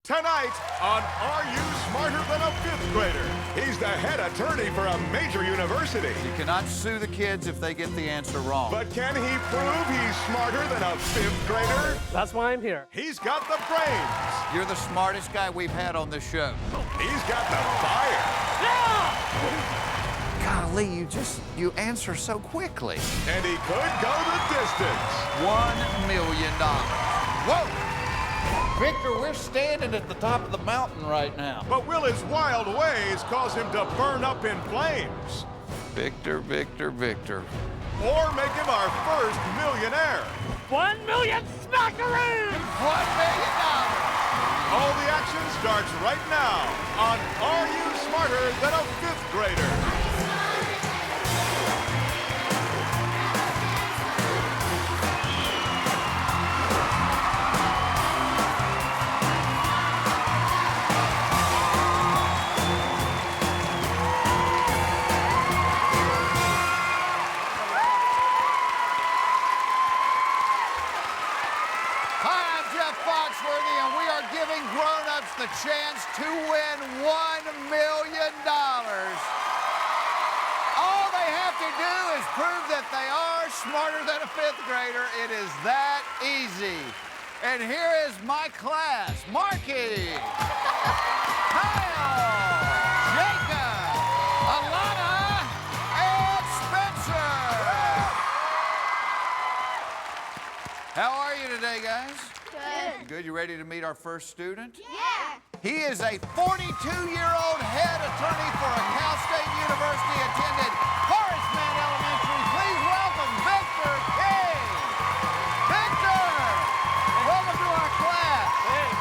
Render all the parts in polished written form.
Tonight on Are You Smarter Than a Fifth Grader? He's the head attorney for a major university. You cannot sue the kids if they get the answer wrong. But can he prove he's smarter than a fifth grader? That's why I'm here. He's got the brains. You're the smartest guy we've had on this show. He's got the fire. Golly, you answer so quickly. And he could go the distance. $1 million. Whoa! Victor, we're standing at the top of the mountain right now. But will his wild ways cause him to burn up in flames? Victor. Or make him our first millionaire? 1 million smackaroos! $1 million! All the action starts right now on Are You Smarter Than a Fifth Grader? Giving grown-ups the chance to win $1 million. All they have to do is prove that they are smarter than a fifth grader. It is that easy. And here is my class. Marky, Kyle, Jacob, Alana, and Spencer. How are you today, guys? Good. You ready to meet our first student? Yeah. He is a 42-year-old head attorney for a Cal State University, attended Horace Mann Elementary. Please welcome Victor King. Victor, welcome to our class. Hey.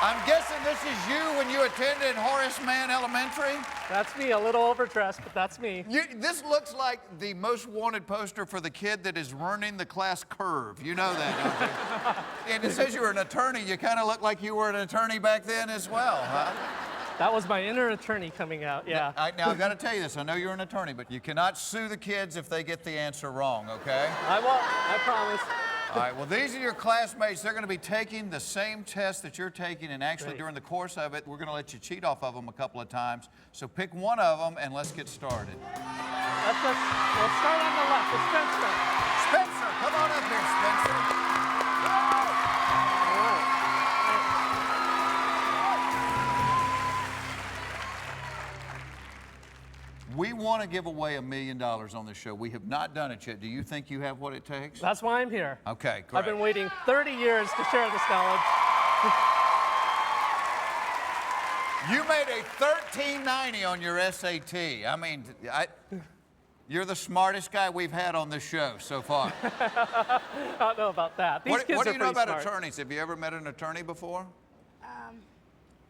I'm guessing this is you when you attended Horace Mann Elementary? That's me, a little overdressed, but that's me. This looks like the most wanted poster for the kid that is running the class curve. You know that, don't you? And it says you were an attorney. You kind of look like you were an attorney back then as well, huh? That was my inner attorney coming out, yeah. Now, I've got to tell you this. I know you're an attorney, but you cannot sue the kids if they get the answer wrong, okay? I won't, I promise. All right, well, these are your classmates. They're going to be taking the same test that you're taking, and actually, Great. during the course of it, we're going to let you cheat off of them a couple of times. So pick one of them, and let's get started. We'll start on the left with Spencer. Spencer, come on up here, Spencer. We want to give away $1 million on this show. We have not done it yet. Do you think you have what it takes? That's why I'm here. Okay, great. I've been waiting 30 years to share this knowledge. You made a 1390 on your SAT. I mean, you're the smartest guy we've had on this show so far. I don't know about that. These kids What do are you know pretty about smart. attorneys? Have you ever met an attorney before?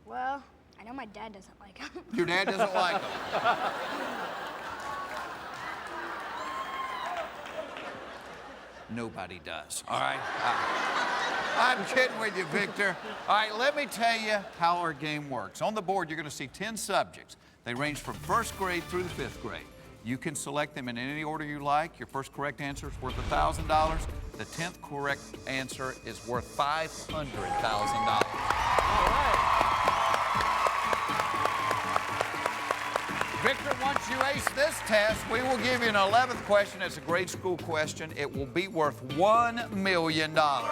Well, I know my dad doesn't like him. Your dad doesn't like them. Nobody does, all right? I'm kidding with you, Victor. All right, let me tell you how our game works. On the board, you're going to see 10 subjects. They range from first grade through the fifth grade. You can select them in any order you like. Your first correct answer is worth $1,000. The 10th correct answer is worth $500,000. All right. Victor, once you ace this test, we will give you an 11th question. It's a grade school question. It will be worth $1 million. Now,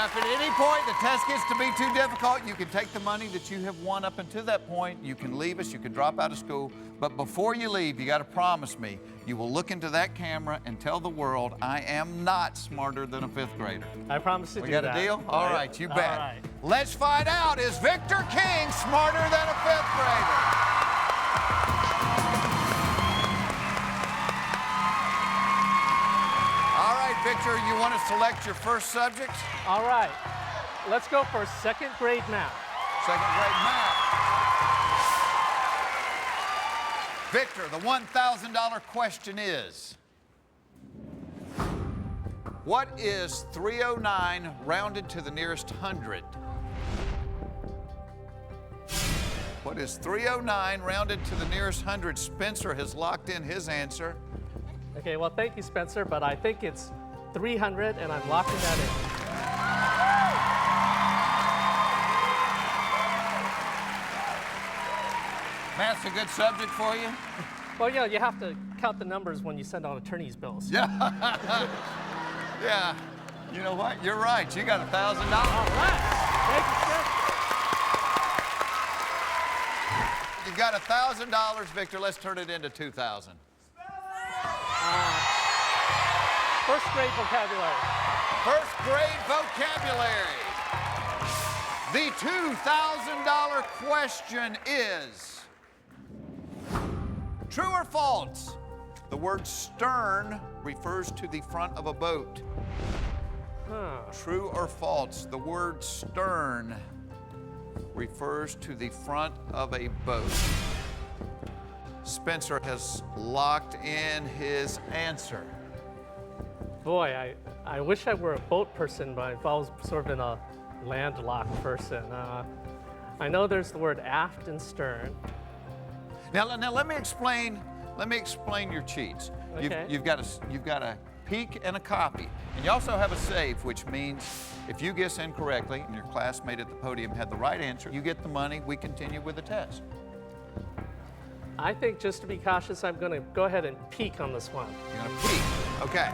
if at any point the test gets to be too difficult, you can take the money that you have won up until that point. You can leave us. You can drop out of school. But before you leave, you got to promise me you will look into that camera and tell the world I am not smarter than a fifth grader. I promise to do We that. got a deal? All right, you bet. All right. Let's find out. Is Victor King smarter than a fifth grader? All right, Victor, you want to select your first subject? All right. Let's go for second grade math. Second grade math. Victor, the $1,000 question is, what is 309 rounded to the nearest hundred? What is 309 rounded to the nearest hundred? Spencer has locked in his answer. Okay, well, thank you, Spencer, but I think it's 300, and I'm locking that in. Math's a good subject for you? Well, yeah, you have to count the numbers when you send out attorney's bills. Yeah. Yeah. You know what? You're right. You got $1,000. All right. Thank you, sir. You got $1,000, Victor. Let's turn it into $2,000. First grade vocabulary. First grade vocabulary. The $2,000 question is, true or false? The word stern refers to the front of a boat. Huh. True or false? The word stern refers to the front of a boat. Spencer has locked in his answer. Boy, I wish I were a boat person, but I've always sort of been a landlocked person. I know there's the word aft and stern. Now let me explain your cheats. Okay. You've got a peek and a copy. And you also have a save, which means if you guess incorrectly and your classmate at the podium had the right answer, you get the money, we continue with the test. I think just to be cautious, I'm going to go ahead and peek on this one. You're gonna peek. Okay.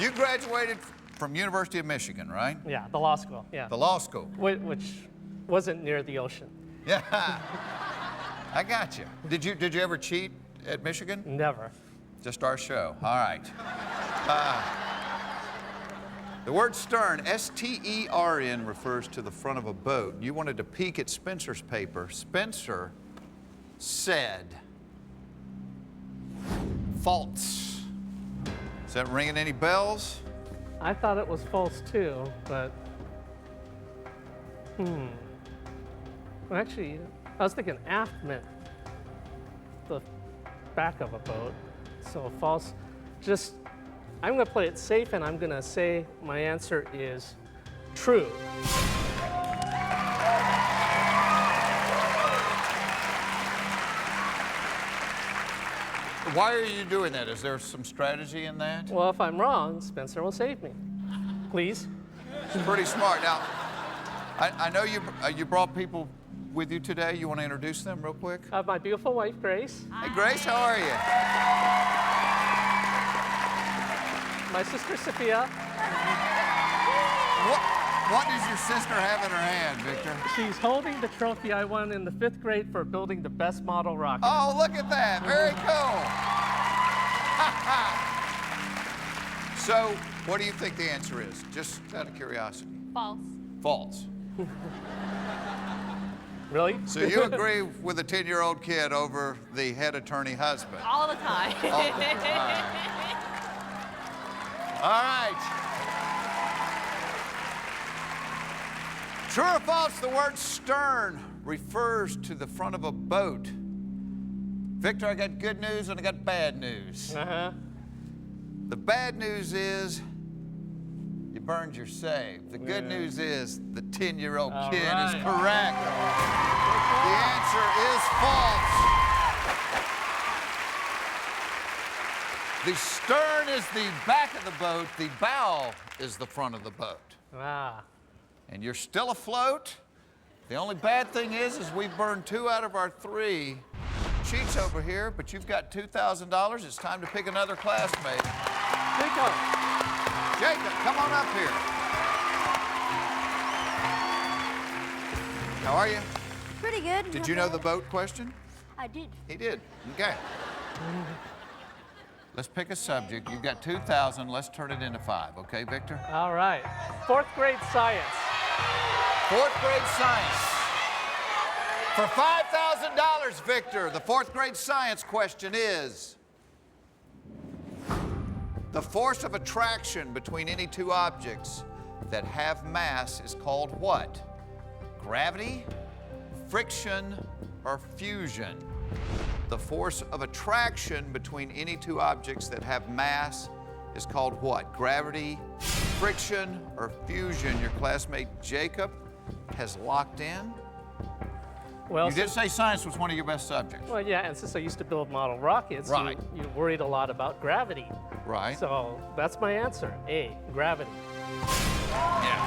You graduated from University of Michigan, right? Yeah, the law school, yeah. The law school. Which wasn't near the ocean. Yeah. I got you. Did you ever cheat at Michigan? Never. Just our show. All right. The word stern, S-T-E-R-N, refers to the front of a boat. You wanted to peek at Spencer's paper. Spencer said false. Is that ringing any bells? I thought it was false too, but well, actually, I was thinking aft meant the back of a boat, so false. Just, I'm gonna play it safe and I'm gonna say my answer is true. Why are you doing that? Is there some strategy in that? Well, if I'm wrong, Spencer will save me. Please? It's pretty smart. Now, I know you brought people with you today. You want to introduce them real quick? I have my beautiful wife, Grace. Hey, Grace, how are you? My sister, Sophia. What does your sister have in her hand, Victor? She's holding the trophy I won in the 5th grade for building the best model rocket. Oh, look at that. Very cool. So, what do you think the answer is? Just out of curiosity. False. False. Really? So you agree with a 10-year-old kid over the head attorney husband? All the time. All the time. All right. True or false, the word stern refers to the front of a boat. Victor, I got good news and I got bad news. Uh-huh. The bad news is you burned your save. The good news is the 10-year-old kid is correct. The answer is false. The stern is the back of the boat. The bow is the front of the boat. Ah. And you're still afloat. The only bad thing is we've burned 2 out of our 3 cheats over here, but you've got $2,000. It's time to pick another classmate. Jacob. Jacob, come on up here. How are you? Pretty good. Did you know the boat question? I did. He did. Okay. Let's pick a subject. You've got 2,000. Let's turn it into 5. Okay, Victor? All right. 4th grade science. 4th grade science. For $5,000, Victor, the 4th grade science question is, the force of attraction between any 2 objects that have mass is called what? Gravity, friction, or fusion? The force of attraction between any 2 objects that have mass is called what? Gravity, friction, or fusion? Your classmate Jacob has locked in. Well, You did say science was one of your best subjects. Well, yeah, and since I used to build model rockets, Right. you worried a lot about gravity. Right. So that's my answer. A, gravity. Yeah.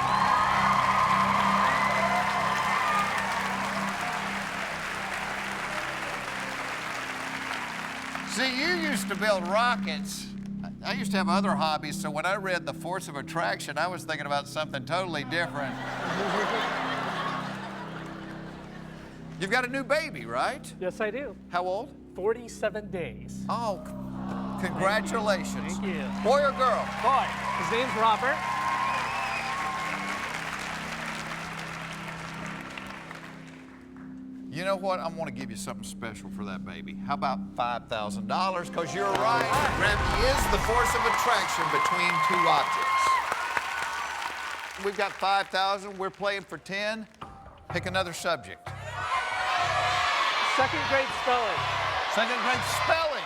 See, you used to build rockets. I used to have other hobbies, so when I read The Force of Attraction, I was thinking about something totally different. You've got a new baby, right? Yes, I do. How old? 47 days. Oh, congratulations. Thank you. Boy or girl? Boy, his name's Robert. You know what? I'm going to give you something special for that baby. How about $5,000? Because you're right. Gravity is the force of attraction between two objects. We've got 5,000. We're playing for 10. Pick another subject. Second grade spelling. Second grade spelling.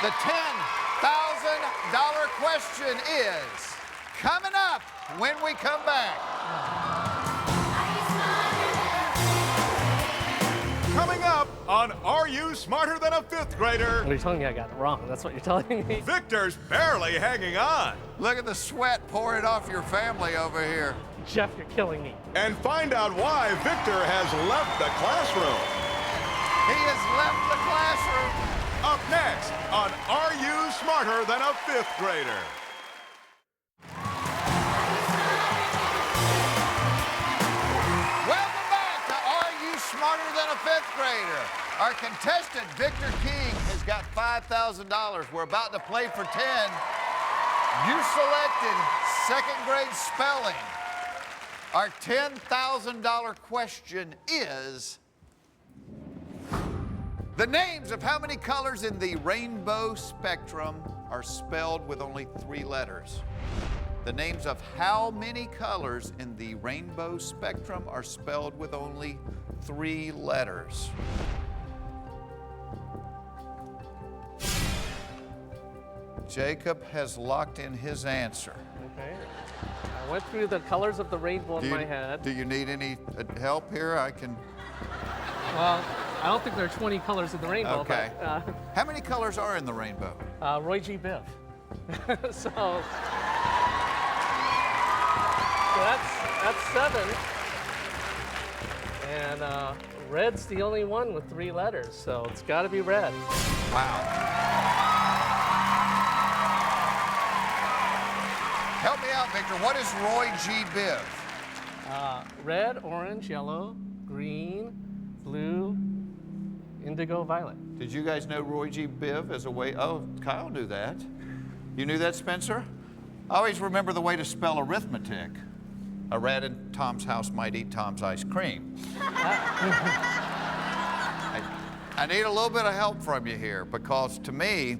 The $10,000 question is coming up when we come back. Coming up on Are You Smarter Than a Fifth Grader? Well, you're telling me I got it wrong. That's what you're telling me. Victor's barely hanging on. Look at the sweat pouring off your family over here. Jeff, you're killing me. And find out why Victor has left the classroom. He has left the classroom. Up next on Are You Smarter Than a Fifth Grader? Welcome back to Are You Smarter Than a Fifth Grader? Our contestant, Victor King, has got $5,000. We're about to play for 10. You selected second grade spelling. Our $10,000 question is the names of how many colors in the rainbow spectrum are spelled with only 3 letters? The names of how many colors in the rainbow spectrum are spelled with only 3 letters? Jacob has locked in his answer. Okay. I went through the colors of the rainbow in my head. Do you need any help here? I can. Well, I don't think there are 20 colors in the rainbow. Okay. But, How many colors are in the rainbow? Roy G. Biv. so that's 7. And red's the only one with 3 letters, so it's got to be red. Wow. Help me out, Victor. What is Roy G. Biv? Red, orange, yellow, green, blue, indigo, violet. Did you guys know Roy G. Biv as a way? Oh, Kyle knew that. You knew that, Spencer? I always remember the way to spell arithmetic. A rat in Tom's house might eat Tom's ice cream. I need a little bit of help from you here because to me,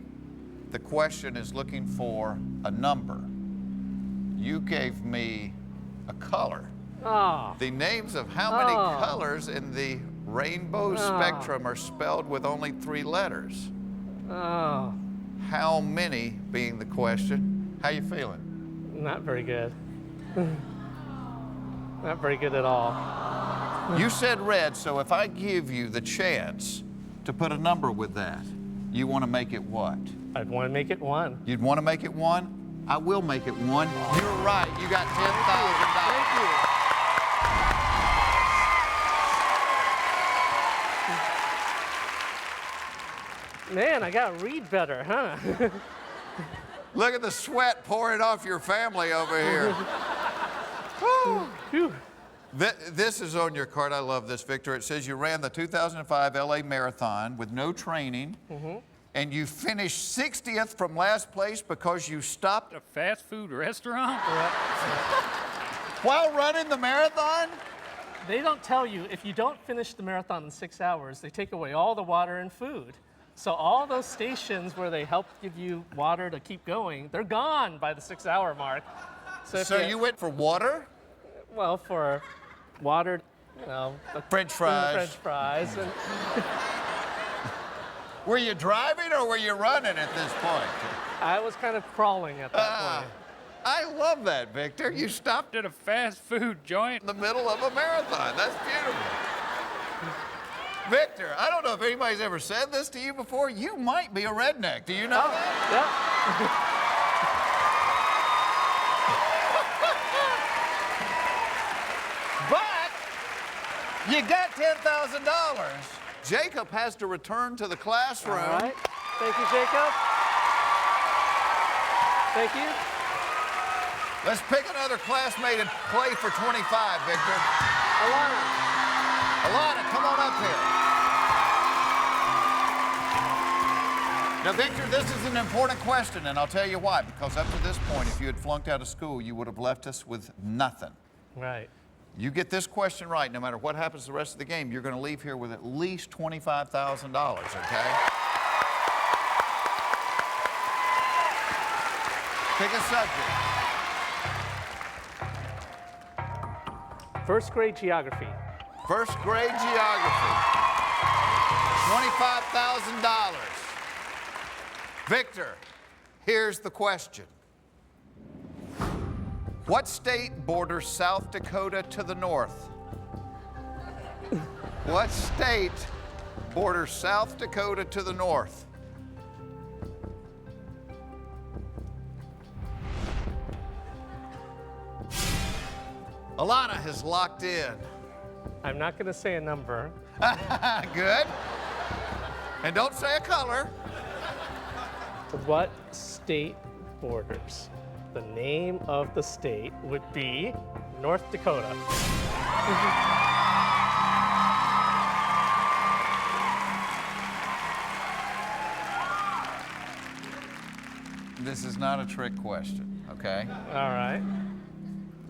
the question is looking for a number. You gave me a color. Oh. The names of how many colors in the rainbow spectrum are spelled with only 3 letters? Oh. How many being the question. How you feeling? Not very good. Not very good at all. You said red, so if I give you the chance to put a number with that, you want to make it what? I'd want to make it 1. You'd want to make it 1? I will make it 1. You're right. You got $10,000. Thank you. Man, I got to read better, huh? Look at the sweat pouring off your family over here. Phew. This is on your card. I love this, Victor. It says you ran the 2005 LA Marathon with no training, and you finished 60th from last place because you stopped A fast food restaurant? while running the marathon? They don't tell you if you don't finish the marathon in 6 hours, they take away all the water and food. So all those stations where they help give you water to keep going, they're gone by the 6-hour mark. So you went for water? Well, for water, you know, French fries. French fries. And Were you driving or were you running at this point? I was kind of crawling at that point. I love that, Victor. You stopped At a fast food joint. in the middle of a marathon. That's beautiful. Victor, I don't know if anybody's ever said this to you before. You might be a redneck. Do you know that? Yeah. But you got $10,000. Jacob has to return to the classroom. All right. Thank you, Jacob. Thank you. Let's pick another classmate and play for 25, Victor. Alana. Alana, come on up here. Now, Victor, this is an important question, and I'll tell you why. Because up to this point, if you had flunked out of school, you would have left us with nothing. Right. You get this question right, no matter what happens the rest of the game, you're going to leave here with at least $25,000, okay? Pick a subject. First grade geography. First grade geography. $25,000. Victor, here's the question. What state borders South Dakota to the north? What state borders South Dakota to the north? Alana has locked in. I'm not going to say a number. Good. And don't say a color. What state borders? The name of the state would be North Dakota. This is not a trick question, okay? All right.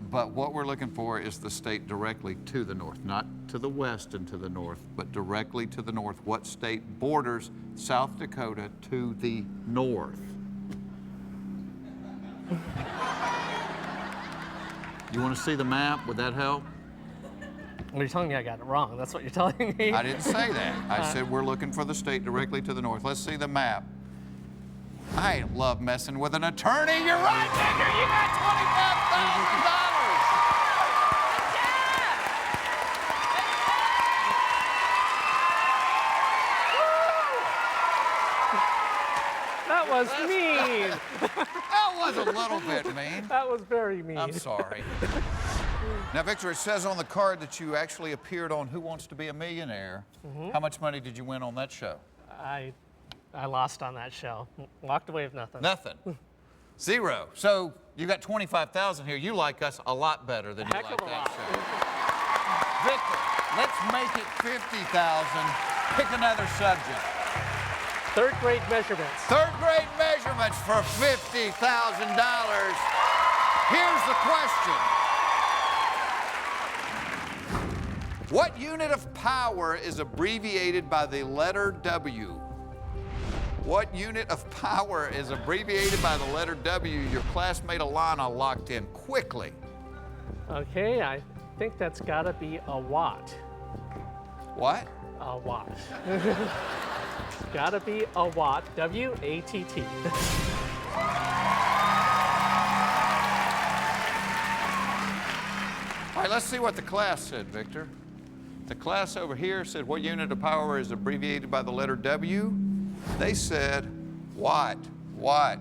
But what we're looking for is the state directly to the north, not to the west and to the north, but directly to the north. What state borders South Dakota to the north? You want to see the map? Would that help? Well, you're telling me I got it wrong. That's what you're telling me. I didn't say that. I said we're looking for the state directly to the north. Let's see the map. I love messing with an attorney. You're right, Victor. You got $25,000. That was mean. That was a little bit mean. That was very mean. I'm sorry. Now, Victor, it says on the card that you actually appeared on Who Wants to Be a Millionaire. How much money did you win on that show? I lost on that show. Walked away with nothing. Nothing. Zero. So you got 25,000 here. You like us a lot better than you Heck like of a that lot. show. Victor, let's make it 50,000. Pick another subject. Third grade measurements. Third grade measurements for $50,000. Here's the question. What unit of power is abbreviated by the letter W? What unit of power is abbreviated by the letter W? Your classmate Alana locked in quickly. Okay, I think that's got to be a watt. What? A watt. Got to be a watt. W-A-T-T. All right, let's see what the class said, Victor. The class over here said, what unit of power is abbreviated by the letter W? They said, watt, watt.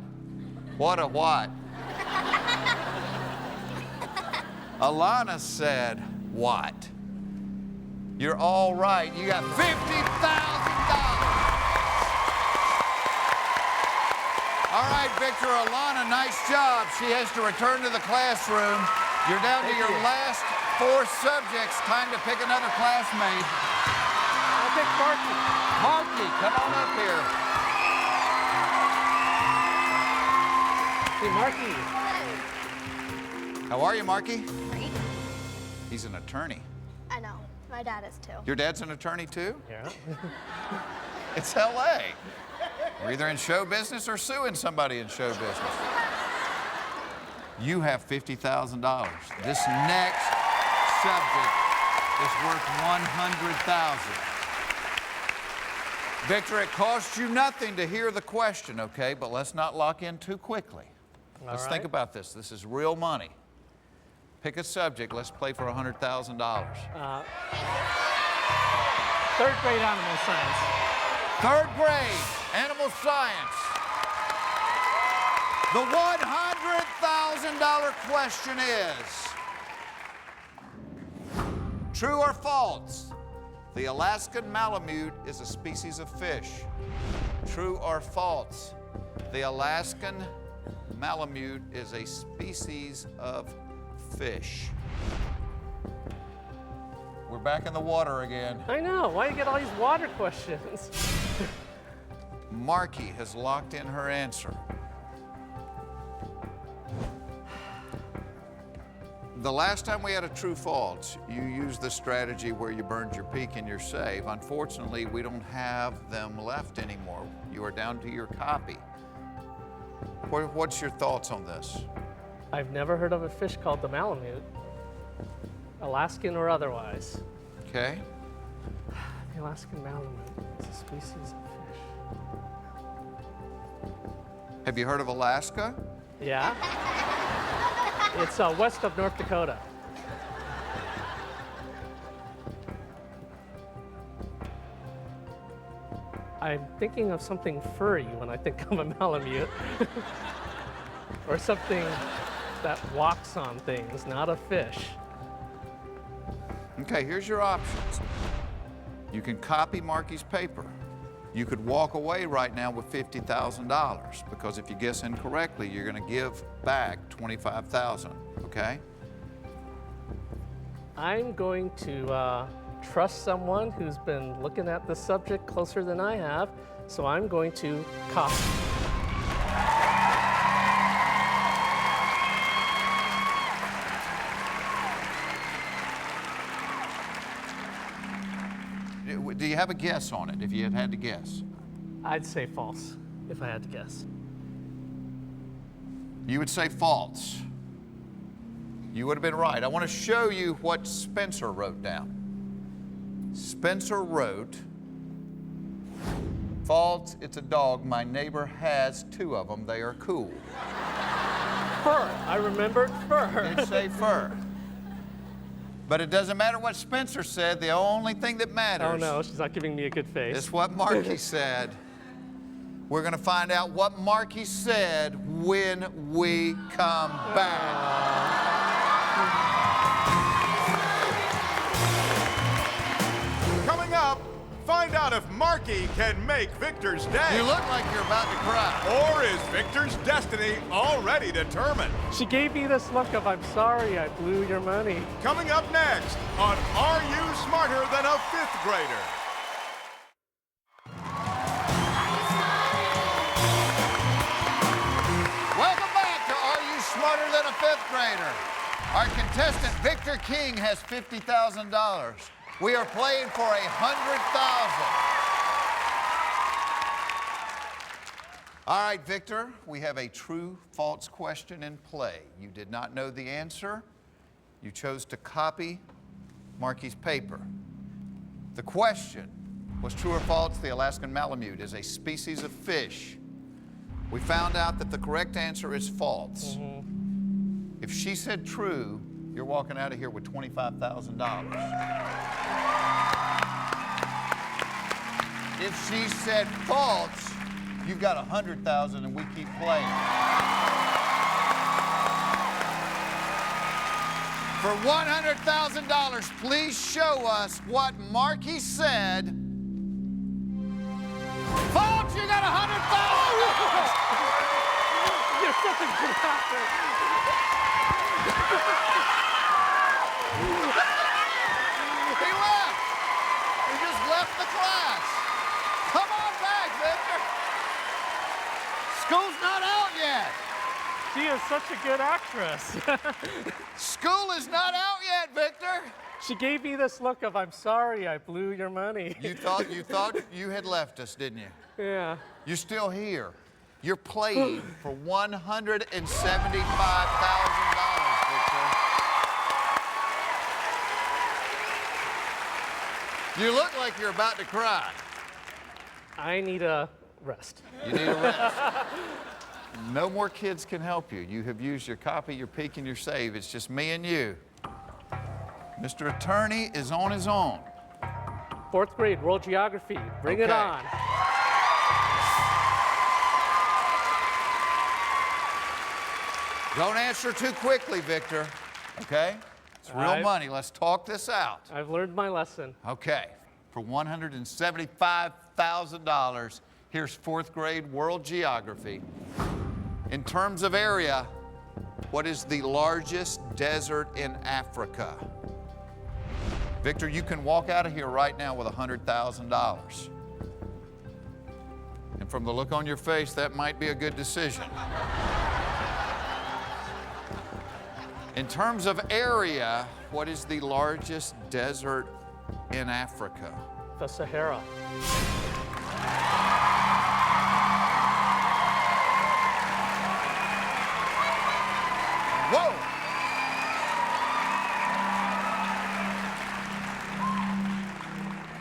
What a watt. Alana said, watt. You're all right. You got $50,000. All right, Victor, Alana, nice job. She has to return to the classroom. You're down to your last 4 subjects. Time to pick another classmate. I'll pick Marky. Marky, come on up here. Hey, Marky. How are you, Marky? Great. He's an attorney. I know. My dad is too. Your dad's an attorney, too? Yeah. It's L.A. We're either in show business or suing somebody in show business. You have $50,000. This next subject is worth $100,000. Victor, it costs you nothing to hear the question, okay? But let's not lock in too quickly. Let's All think right. about this. This is real money. Pick a subject. Let's play for $100,000. Third grade animal science. Third grade, animal science. The $100,000 question is, true or false? The Alaskan Malamute is a species of fish. True or false? The Alaskan Malamute is a species of fish. We're back in the water again. I know. Why you get all these water questions? Marky has locked in her answer. The last time we had a true-false, you used the strategy where you burned your peak and your save. Unfortunately, we don't have them left anymore. You are down to your copy. What's your thoughts on this? I've never heard of a fish called the Malamute, Alaskan or otherwise. Okay. The Alaskan Malamute is a species of fish. Have you heard of Alaska? Yeah. It's west of North Dakota. I'm thinking of something furry when I think of a Malamute. Or something that walks on things, not a fish. Okay, here's your options. You can copy Marky's paper. You could walk away right now with $50,000 because if you guess incorrectly, you're going to give back $25,000, okay? I'm going to trust someone who's been looking at this subject closer than I have, so I'm going to copy. Do you have a guess on it if you had to guess? I'd say false, if I had to guess. You would say false. You would have been right. I want to show you what Spencer wrote down. Spencer wrote, false, it's a dog. My neighbor has 2 of them. They are cool. Fur. I remembered fur. Did say fur. But it doesn't matter what Spencer said. The only thing that matters Oh no, she's not giving me a good face. is what Marky said. We're going to find out what Marky said when we come back. Coming up, find out if Marky can make Victor's day. You look like you're about to cry. Or is Victor's destiny already determined? She gave me this look of, I'm sorry I blew your money. Coming up next on Are You Smarter Than a Fifth Grader? Welcome back to Are You Smarter Than a Fifth Grader? Our contestant, Victor King, has $50,000. We are playing for $100,000. All right, Victor, we have a true-false question in play. You did not know the answer. You chose to copy Marky's paper. The question was true or false, the Alaskan Malamute is a species of fish. We found out that the correct answer is false. If she said true, you're walking out of here with $25,000. If she said false, you've got $100,000 and we keep playing. For $100,000, please show us what Marky said. False, you got $100,000! You're such a good actor. He left. He just left the class. Come on back, Victor. School's not out yet. She is such a good actress. School is not out yet, Victor. She gave me this look of, I'm sorry I blew your money. You thought you had left us, didn't you? Yeah. You're still here. You're playing for $175,000, Victor. You look like you're about to cry. I need a rest. You need a rest. No more kids can help you. You have used your copy, your peek, and your save. It's just me and you. Mr. Attorney is on his own. 4th grade, world geography. Bring it Okay. on. Don't answer too quickly, Victor, okay? It's real money. Let's talk this out. I've learned my lesson. Okay, for $175,000, here's 4th grade world geography. In terms of area, what is the largest desert in Africa? Victor, you can walk out of here right now with $100,000. And from the look on your face, that might be a good decision. In terms of area, what is the largest desert in Africa? The Sahara. Whoa!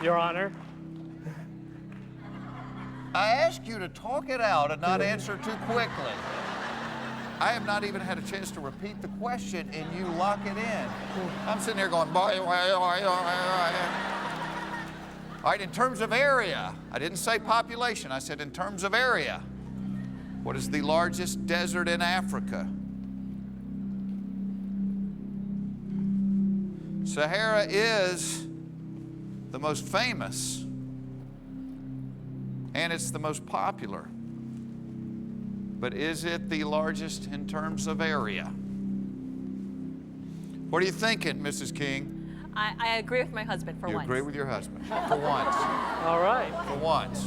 Your Honor. I asked you to talk it out and not answer too quickly. I have not even had a chance to repeat the question, and you lock it in. I'm sitting there going, boy. All right, in terms of area, I didn't say population, I said in terms of area. What is the largest desert in Africa? Sahara is the most famous, and it's the most popular. But is it the largest in terms of area? What are you thinking, Mrs. King? I agree with my husband for You once. agree with your husband, for once. All right. For once.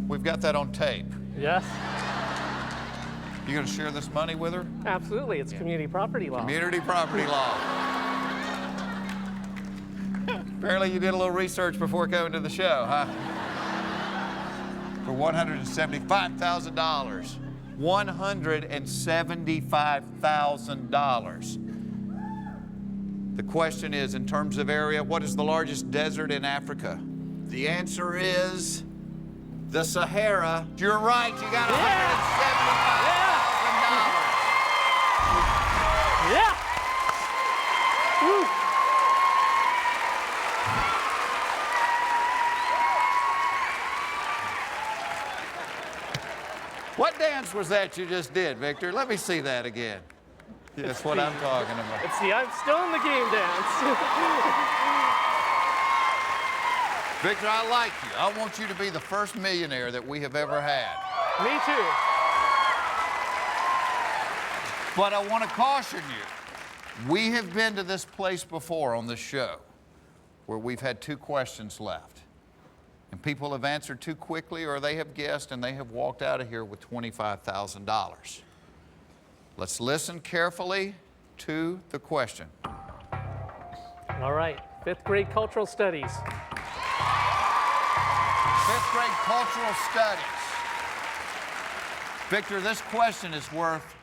We've got that on tape. Yes, You gonna share this money with her? absolutely. It's community property law. Community property law. Apparently you did a little research before coming to the show, huh? For $175,000. $175,000. The question is, in terms of area, what is the largest desert in Africa? The answer is the Sahara. You're right, you got $175,000. Yeah. Woo. What dance was that you just did, Victor? Let me see that again. That's what I'm talking about. Let's see, I'm still in the game dance. Victor, I like you. I want you to be the first millionaire that we have ever had. Me too. But I want to caution you. We have been to this place before on this show where we've had 2 questions left. And people have answered too quickly, or they have guessed and they have walked out of here with $25,000. Let's listen carefully to the question. All right, 5th grade cultural studies. 5th grade cultural studies. Victor, this question is worth,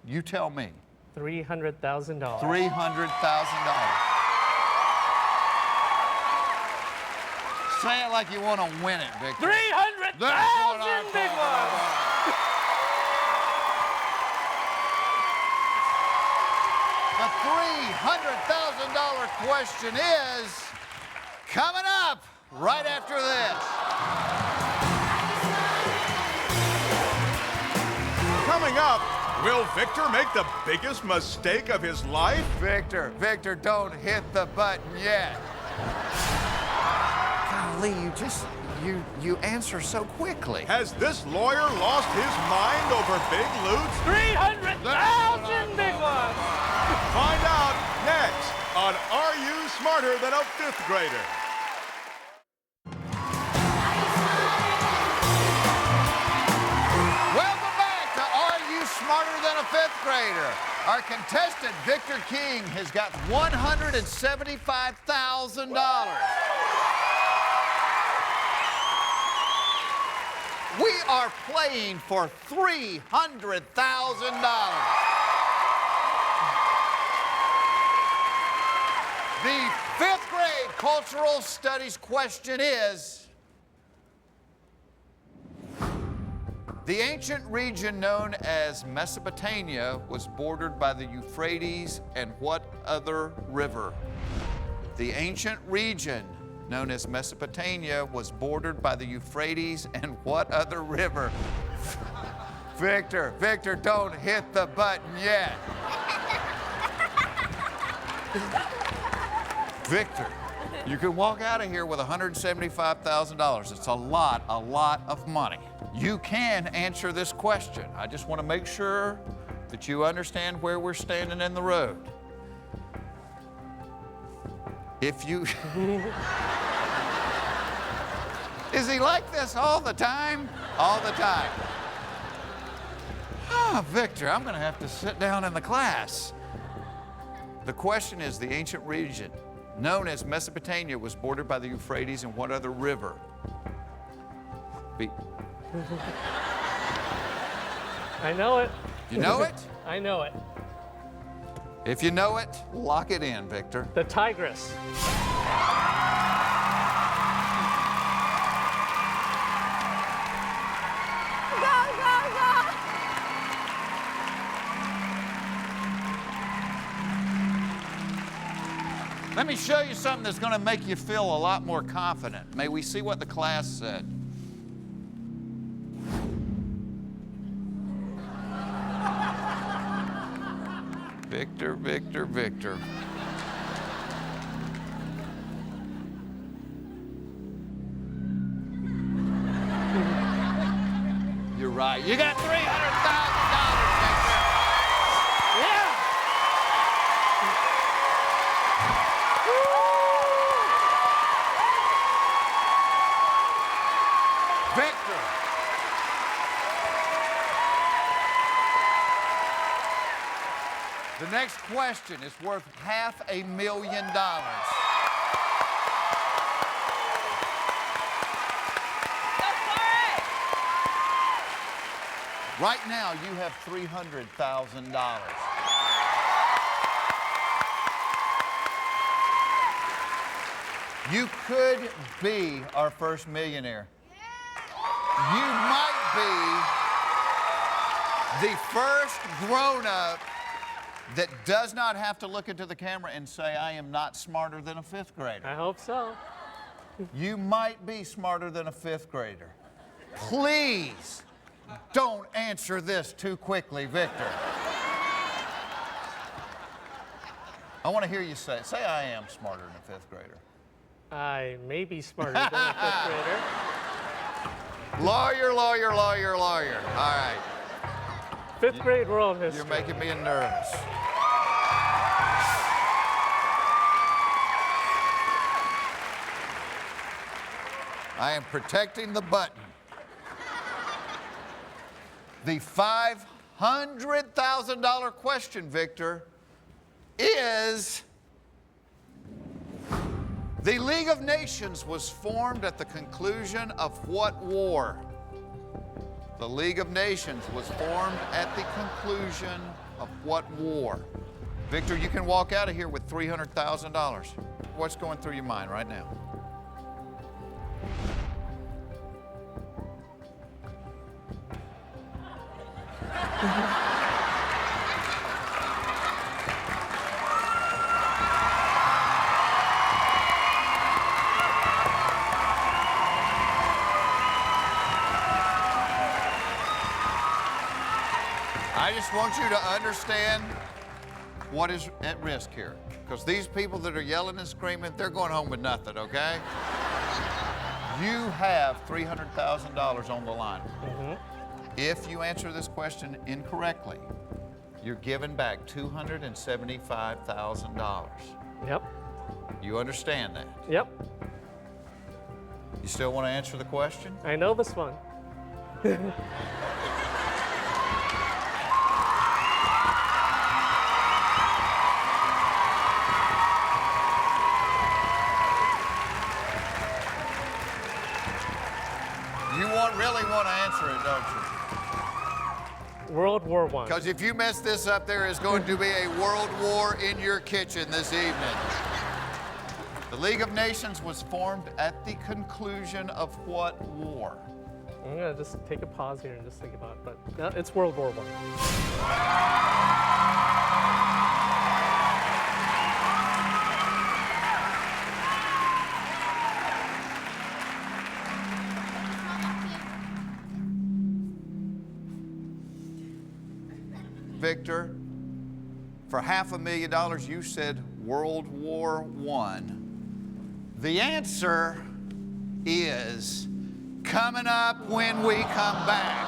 you tell me, $300,000. $300,000. Say it like you want to win it, Victor. 300,000 big ones. The $300,000 question is coming up right after this. Coming up, will Victor make the biggest mistake of his life? Victor, don't hit the button yet. Golly, you answer so quickly. Has this lawyer lost his mind over big loot? 300,000 big ones. Find out next on Are You Smarter Than a 5th Grader? Welcome back to Are You Smarter Than a 5th Grader? Our contestant, Victor King, has got $175,000. We are playing for $300,000. The 5th grade cultural studies question is, The ancient region known as Mesopotamia was bordered by the Euphrates and what other river? The ancient region known as Mesopotamia was bordered by the Euphrates and what other river? Victor, don't hit the button yet. Victor, you can walk out of here with $175,000. It's a lot of money. You can answer this question. I just want to make sure that you understand where we're standing in the road. If you... Is he like this all the time? All the time. Ah, Victor, I'm going to have to sit down in the class. The question is, the ancient region known as Mesopotamia was bordered by the Euphrates and what other river? I know it. You know it? I know it. If you know it, lock it in, Victor. The Tigris. Let me show you something that's going to make you feel a lot more confident. May we see what the class said? Victor. You're right. You got $300,000, Victor. Yeah. Victor. The next question is worth $500,000. Right now, you have $300,000. You could be our first millionaire. You might be the first grown-up that does not have to look into the camera and say, I am not smarter than a fifth grader. I hope so. You might be smarter than a fifth grader. Please don't answer this too quickly, Victor. I want to hear you say I am smarter than a fifth grader. I may be smarter than a fifth grader. Lawyer. All right. Fifth grade world history. You're making me nervous. I am protecting the button. The $500,000 question, Victor, is the League of Nations was formed at the conclusion of what war? The League of Nations was formed at the conclusion of what war? Victor, you can walk out of here with $300,000. What's going through your mind right now? I just want you to understand what is at risk here. Because these people that are yelling and screaming, they're going home with nothing, okay? You have $300,000 on the line. Mm-hmm. If you answer this question incorrectly, you're giving back $275,000. Yep. You understand that? Yep. You still want to answer the question? I know this one. Really want to answer it, don't you? World War I. Because if you mess this up, there is going to be a world war in your kitchen this evening. The League of Nations was formed at the conclusion of what war? I'm gonna just take a pause here and just think about it, but no, it's World War I. Victor, for $500,000, you said World War I. The answer is coming up when we come back.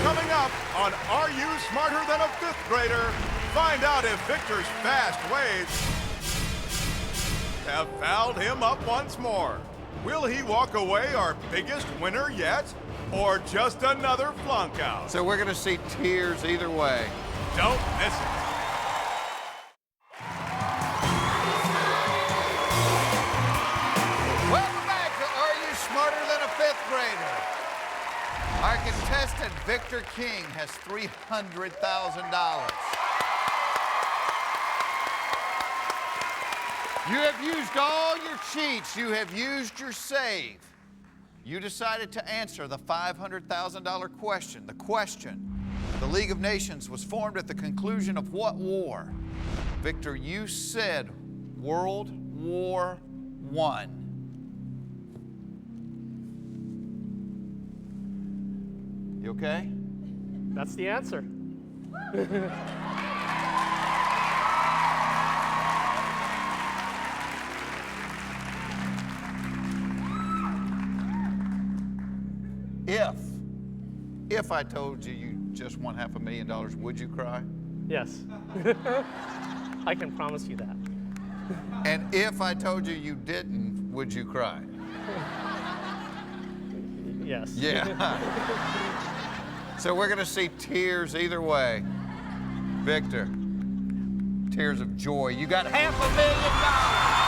Coming up on Are You Smarter Than a Fifth Grader? Find out if Victor's fast ways have fouled him up once more. Will he walk away our biggest winner yet? Or just another flunk out? So we're going to see tears either way. Don't miss it. Welcome back to Are You Smarter Than a Fifth Grader? Our contestant, Victor King, has $300,000. You have used all your cheats. You have used your save. You decided to answer the $500,000 question. The question, the League of Nations was formed at the conclusion of what war? Victor, you said World War I. You okay? That's the answer. If I told you just won $500,000, would you cry? Yes. I can promise you that. And if I told you didn't, would you cry? Yes. Yeah. So we're going to see tears either way. Victor, tears of joy. You got $500,000.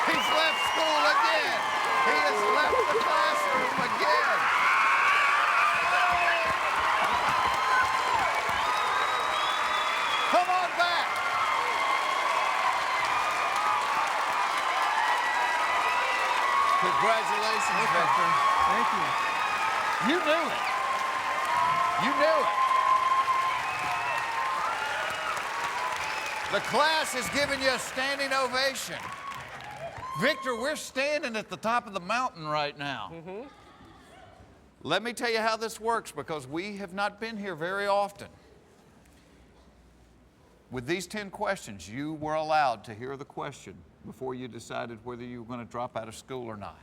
He's left school again. He has left the classroom again. Come on back. Congratulations, Victor. Thank you. You knew it. You knew it. The class is giving you a standing ovation. Victor, we're standing at the top of the mountain right now. Mm-hmm. Let me tell you how this works, because we have not been here very often. With these 10 questions, you were allowed to hear the question before you decided whether you were going to drop out of school or not.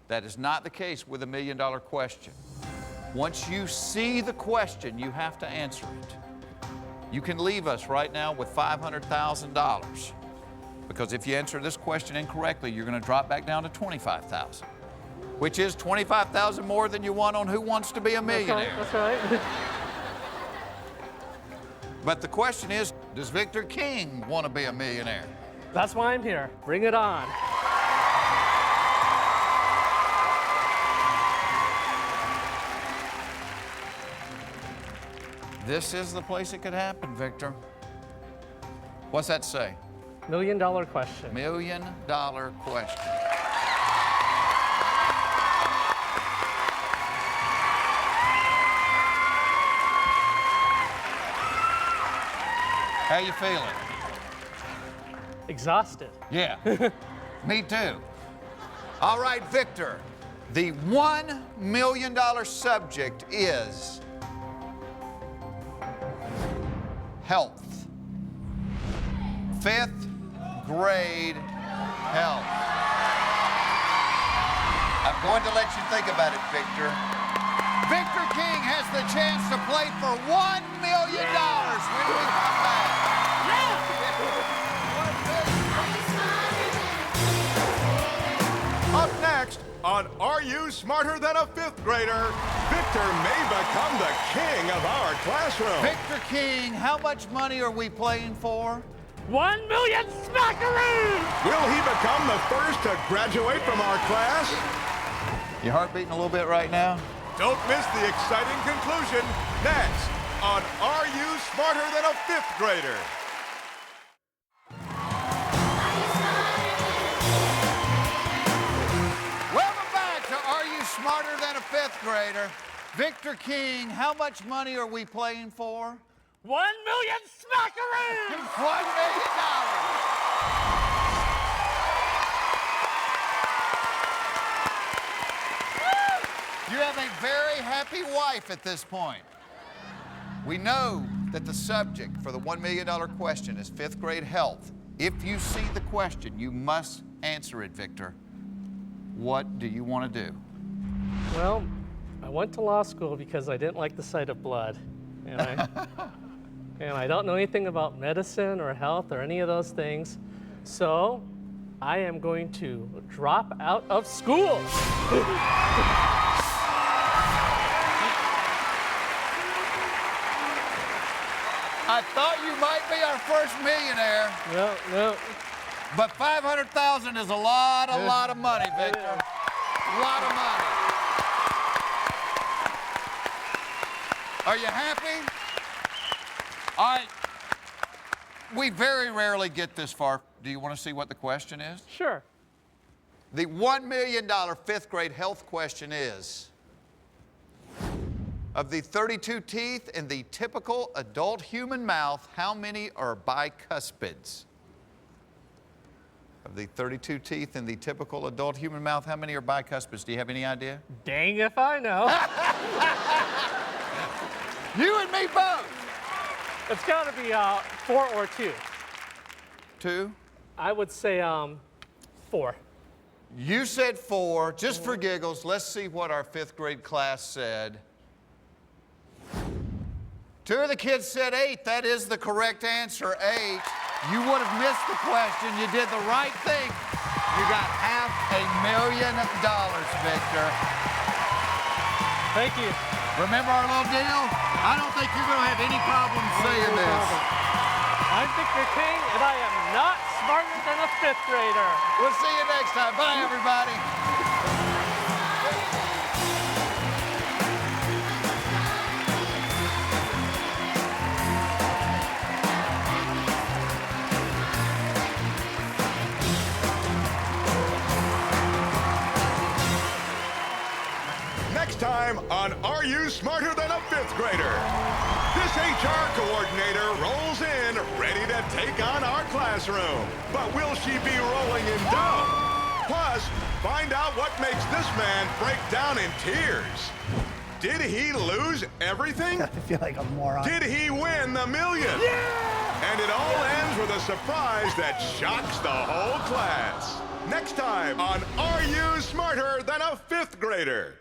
That is not the case with a $1 million question. Once you see the question, you have to answer it. You can leave us right now with $500,000. Because if you answer this question incorrectly, you're going to drop back down to $25,000, which is $25,000 more than you won on Who Wants to Be a Millionaire. That's right. But the question is, does Victor King want to be a millionaire? That's why I'm here. Bring it on. This is the place it could happen, Victor. What's that say? $1 million question. $1 million question. How you feeling? Exhausted. Yeah, me too. All right, Victor, the $1 million subject is health. 5th grade health. I'm going to let you think about it, Victor. Victor King has the chance to play for $1 million when we come back. Up next on Are You Smarter Than a Fifth Grader? Victor may become the king of our classroom. Victor King, how much money are we playing for? 1 million smackaroos! Will he become the first to graduate from our class? Your heart beating a little bit right now? Don't miss the exciting conclusion next on Are You Smarter Than a Fifth Grader? Smarter Than a Fifth Grader. Victor King, how much money are we playing for? 1 million smackaroos! $1 million. You have a very happy wife at this point. We know that the subject for the $1 million question is fifth grade health. If you see the question, you must answer it, Victor. What do you want to do? Well, I went to law school because I didn't like the sight of blood. And I don't know anything about medicine or health or any of those things. So I am going to drop out of school. I thought you might be our first millionaire, No. but $500,000 is a lot of money, Victor. A lot of money. Are you happy? All right. We very rarely get this far. Do you want to see what the question is? Sure. The $1 million fifth grade health question is, of the 32 teeth in the typical adult human mouth, how many are bicuspids? Of the 32 teeth in the typical adult human mouth, how many are bicuspids? Do you have any idea? Dang if I know. You and me both. It's got to be 4 or 2. 2? I would say 4. You said 4. Just for giggles, let's see what our fifth grade class said. 2 of the kids said 8. That is the correct answer, 8. You would have missed the question. You did the right thing. You got $500,000, Victor. Thank you. Remember our little deal? I don't think you're going to have any problem saying this. I'm Victor King, and I am not smarter than a fifth grader. We'll see you next time. Bye, everybody. Next time on Are You Smarter Than a Fifth Grader? This HR coordinator rolls in, ready to take on our classroom. But will she be rolling in dough? Plus, find out what makes this man break down in tears. Did he lose everything? I feel like a moron. Did he win the million? Yeah! And it all ends with a surprise that shocks the whole class. Next time on Are You Smarter Than a Fifth Grader?